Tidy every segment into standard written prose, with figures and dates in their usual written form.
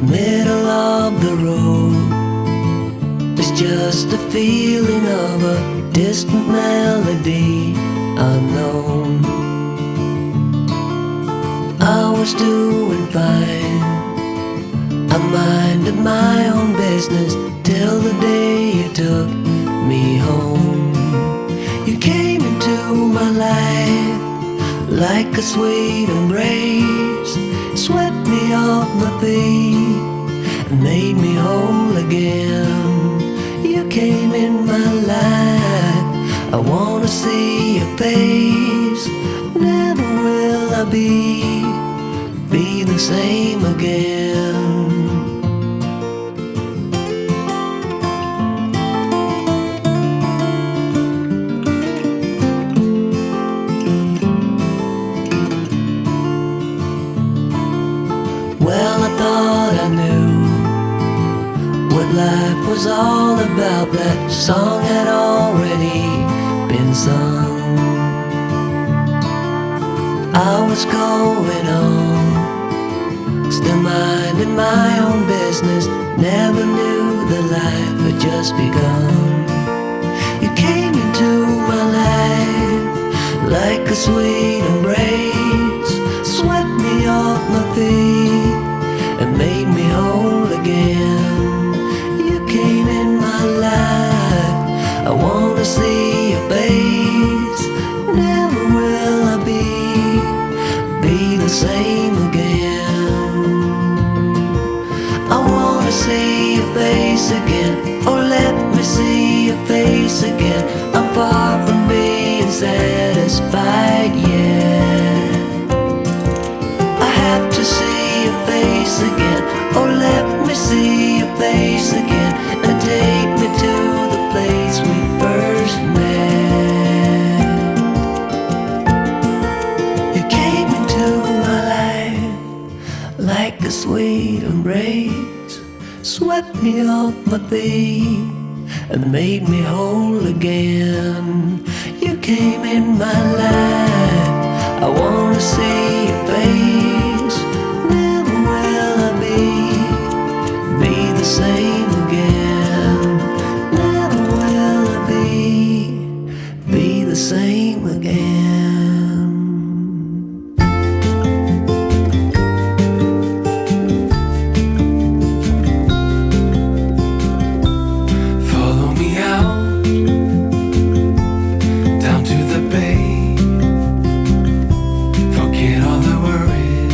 middle of the road. It's just a feeling of a distant melody unknown. I was doing fine, I minded my own business till the day you took me home. You came into my life like a sweet embrace, swept me off my feet and made me whole again. You came in my life, I wanna see your face. Never will I be the same again. Well, I thought I knew what life was all about. That song had already been sung. I was going on, still minding my own business. Never knew that life had just begun. You came into my life like a sweet embrace, swept me off my feet and made me whole again. You came in my life, I wanna see your face. Never will I be the same again. I wanna see your face again, oh let me see your face again. I'm far from being satisfied yet. I have to see your face again, oh let me see your face again, and take me to the place we first met. You came into my life like a sweet embrace, swept me off my feet and made me whole again. You came in my life, I wanna see your face. Never will I be the same again. Never will I be the same again. Follow me out down to the bay. Forget all the worries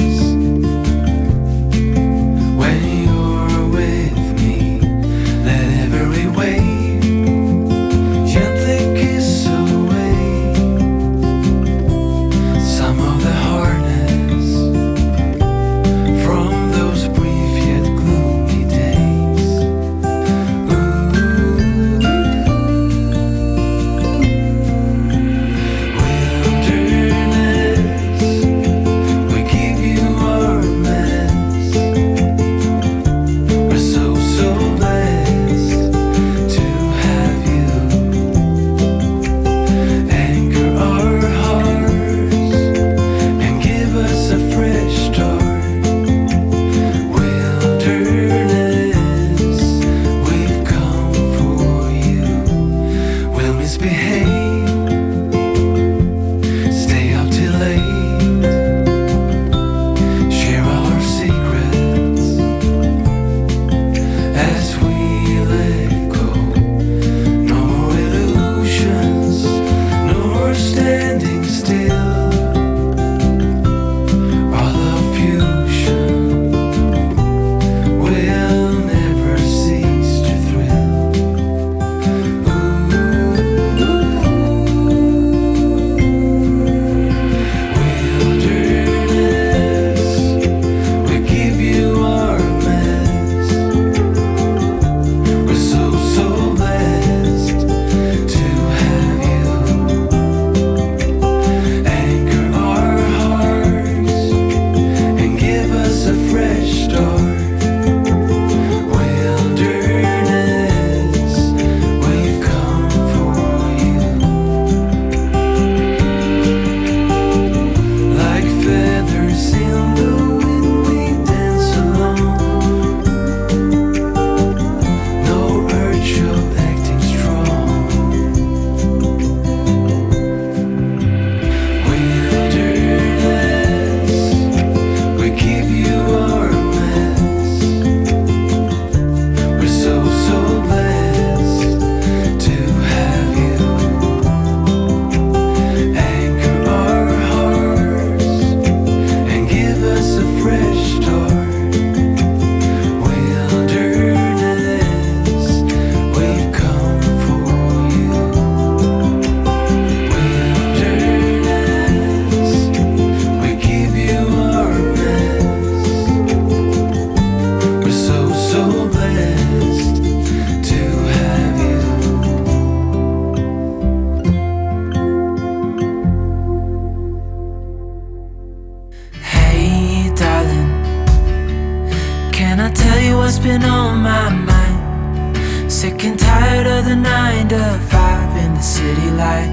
what's been on my mind. Sick and tired of the 9 to 5 in the city life.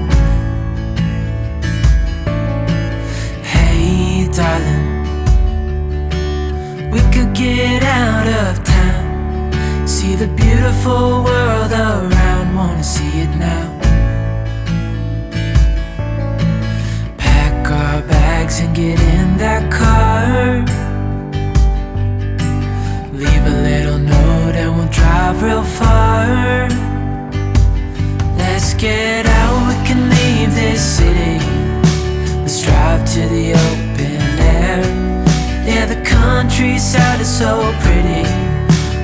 Hey darling, we could get out of town, see the beautiful world around, wanna see it now. Pack our bags and get in that car, leave a little note and we'll drive real far. Let's get out, we can leave this city. Let's drive to the open air. Yeah, the countryside is so pretty,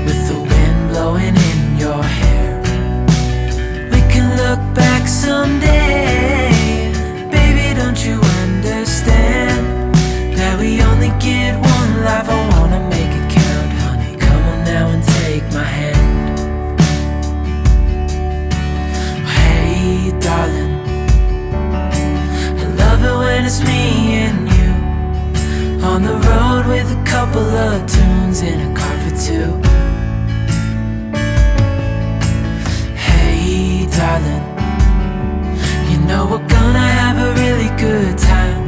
with the wind blowing in your hair. We can look back someday. Baby, don't you understand that we only get one life? I wanna make it count, honey. Come on now and take my hand. Hey darling, I love it when it's me and you, on the road with a couple of tunes in a car for two. Hey darling, you know we're gonna have a really good time,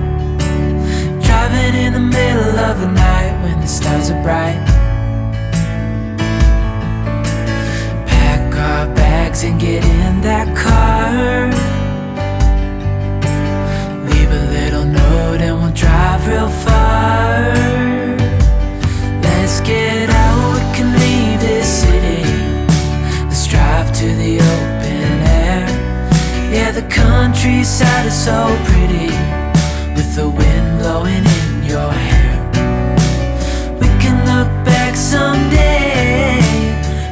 driving in the middle of the night when the stars are bright. Pack our bags and get in that car, leave a little note and we'll drive real far. Let's get out, we can leave this city. Let's drive to the open air. Yeah, the countryside is so pretty, with the wind blowing in your hair. We can look back someday.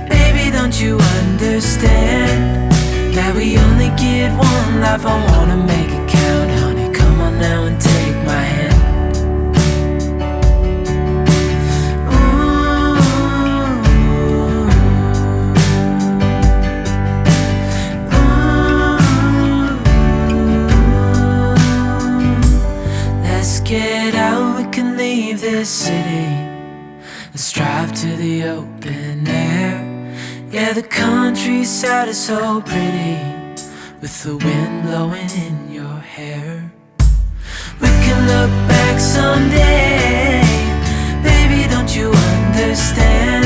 Baby, don't you understand that we only get one life? I wanna make it count, honey. Come on now and take my hand. Get out, we can leave this city. Let's drive to the open air. Yeah, the countryside is so pretty, with the wind blowing in your hair. We can look back someday. Baby, don't you understand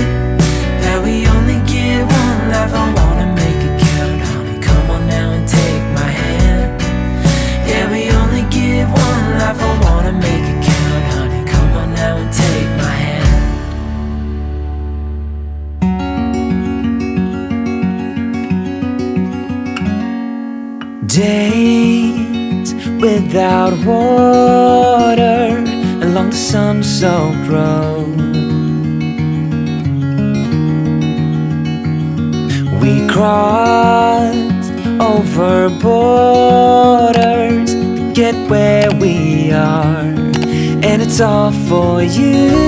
that we only get one life? I wanna make it count, honey. Come on now and take my hand. Yeah, we only get one life. I wanna make it count, honey. Come on now and take my hand. Days without water along the sun-soaked road. We crossed over borders to get where we are, and it's all for you.